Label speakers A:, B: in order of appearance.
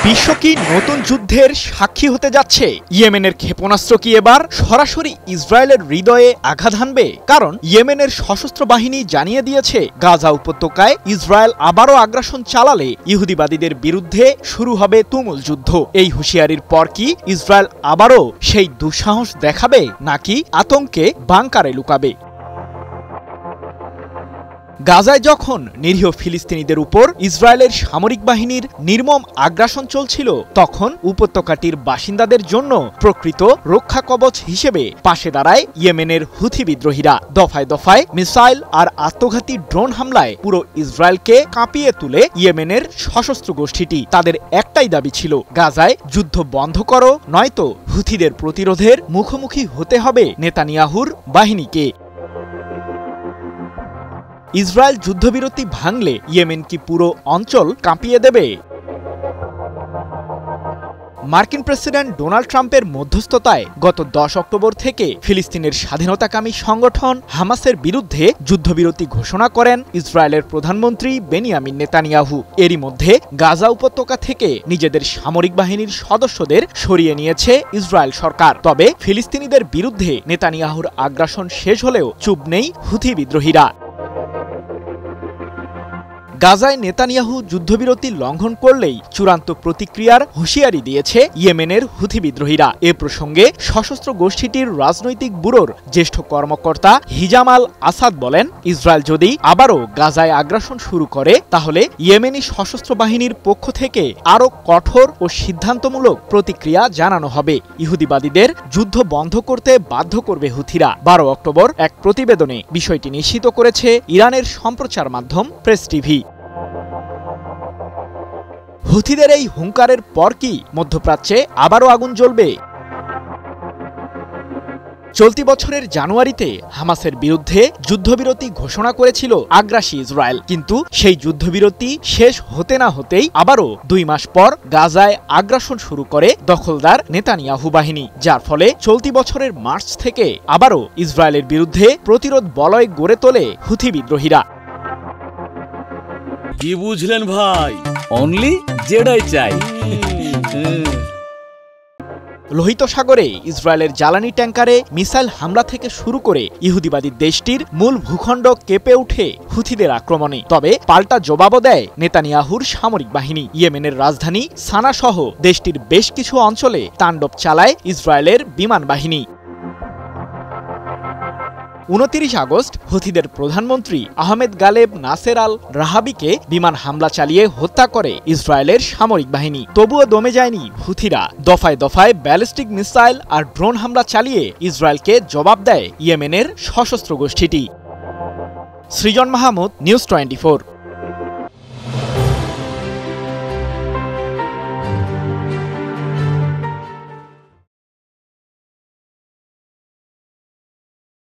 A: বিশ্ব কি নতুন যুদ্ধের সাক্ষী হতে যাচ্ছে? ইয়েমেনের ক্ষেপণাস্ত্র কি এবার সরাসরি ইসরায়েলের হৃদয়ে আঘাত হানবে? কারণ ইয়েমেনের সশস্ত্র বাহিনী জানিয়ে দিয়েছে, গাজা উপত্যকায় ইসরায়েল আবারও আগ্রাসন চালালে ইহুদিবাদীদের বিরুদ্ধে শুরু হবে তুমুল যুদ্ধ। এই হুঁশিয়ারির পর কি ইসরায়েল আবারও সেই দুঃসাহস দেখাবে, নাকি আতঙ্কে বাংকারে লুকাবে? গাজায় যখন নিরীহ ফিলিস্তিনিদের উপর ইসরায়েলের সামরিক বাহিনীর নির্মম আগ্রাসন চলছিল, তখন উপত্যকাটির বাসিন্দাদের জন্য প্রকৃত রক্ষা কবচ হিসেবে পাশে দাঁড়ায় ইয়েমেনের হুথি বিদ্রোহীরা। দফায় দফায় মিসাইল আর আত্মঘাতী ড্রোন হামলায় পুরো ইসরায়েলকে কাঁপিয়ে তুলে ইয়েমেনের সশস্ত্র গোষ্ঠীটি। তাদের একটাই দাবি ছিল, গাজায় যুদ্ধ বন্ধ করো, নয়তো হুথিদের প্রতিরোধের মুখোমুখি হতে হবে নেতানিয়াহুর বাহিনীকে। ইসরায়েল যুদ্ধবিরতি ভাঙলে ইয়েমেন কি পুরো অঞ্চল কাঁপিয়ে দেবে? মার্কিন প্রেসিডেন্ট ডোনাল্ড ট্রাম্পের মধ্যস্থতায় গত 10 অক্টোবর থেকে ফিলিস্তিনের স্বাধীনতাকামী সংগঠন হামাসের বিরুদ্ধে যুদ্ধবিরতি ঘোষণা করেন ইসরায়েলের প্রধানমন্ত্রী বেনিয়ামিন নেতানিয়াহু। এরই মধ্যে গাজা উপত্যকা থেকে নিজেদের সামরিক বাহিনীর সদস্যদের সরিয়ে নিয়েছে ইসরায়েল সরকার। তবে ফিলিস্তিনিদের বিরুদ্ধে নেতানিয়াহুর আগ্রাসন শেষ হলেও চুপ নেই হুথি বিদ্রোহীরা। গাজায় নেতানিয়াহু যুদ্ধবিরতি লঙ্ঘন করলেই চূড়ান্ত প্রতিক্রিয়ার হুঁশিয়ারি দিয়েছে ইয়েমেনের হুথি বিদ্রোহীরা। এ প্রসঙ্গে সশস্ত্র গোষ্ঠীটির রাজনৈতিক ব্যুরোর জ্যেষ্ঠ কর্মকর্তা হিজাম আল আসাদ বলেন, ইসরায়েল যদি আবারও গাজায় আগ্রাসন শুরু করে, তাহলে ইয়েমেনি সশস্ত্র বাহিনীর পক্ষ থেকে আরও কঠোর ও সিদ্ধান্তমূলক প্রতিক্রিয়া জানানো হবে। ইহুদিবাদীদের যুদ্ধ বন্ধ করতে বাধ্য করবে হুথিরা। 12 অক্টোবর এক প্রতিবেদনে বিষয়টি নিশ্চিত করেছে ইরানের সম্প্রচার মাধ্যম প্রেস টিভি। হুথিদের এই হুঙ্কারের পর কি মধ্যপ্রাচ্যে আবারও আগুন জ্বলবে? চলতি বছরের জানুয়ারিতে হামাসের বিরুদ্ধে যুদ্ধবিরতি ঘোষণা করেছিল আগ্রাসী ইসরায়েল, কিন্তু সেই যুদ্ধবিরতি শেষ হতে না হতেই আবারও 2 মাস পর গাজায় আগ্রাসন শুরু করে দখলদার নেতানিয়াহু বাহিনী, যার ফলে চলতি বছরের মার্চ থেকে আবারও ইসরায়েলের বিরুদ্ধে প্রতিরোধ বলয় গড়ে তোলে হুথি বিদ্রোহীরা।
B: কি বুঝলেন ভাই? অনলি যেটাই চাই।
A: লোহিত সাগরে ইসরায়েলের জ্বালানি ট্যাঙ্কারে মিসাইল হামলা থেকে শুরু করে ইহুদিবাদী দেশটির মূল ভূখণ্ড কেঁপে ওঠে হুথিদের আক্রমণে। তবে পাল্টা জবাবও দেয় নেতানিয়াহুর সামরিক বাহিনী। ইয়েমেনের রাজধানী সানা সহ দেশটির বেশ কিছু অঞ্চলে তাণ্ডব চালায় ইসরায়েলের বিমান বাহিনী। 29 আগস্ট হুথিদের প্রধানমন্ত্রী আহমেদ গালেব নাসের আল রাহাবিকে বিমান হামলা চালিয়ে হত্যা করে ইসরায়েলের সামরিক বাহিনী। তবুও দমে যায়নি হুথিরা। দফায় দফায় ব্যালিস্টিক মিসাইল আর ড্রোন হামলা চালিয়ে ইসরায়েলকে জবাব দেয় ইয়েমেনের সশস্ত্র গোষ্ঠীটি। সৃজন মাহমুদ, নিউজ 24।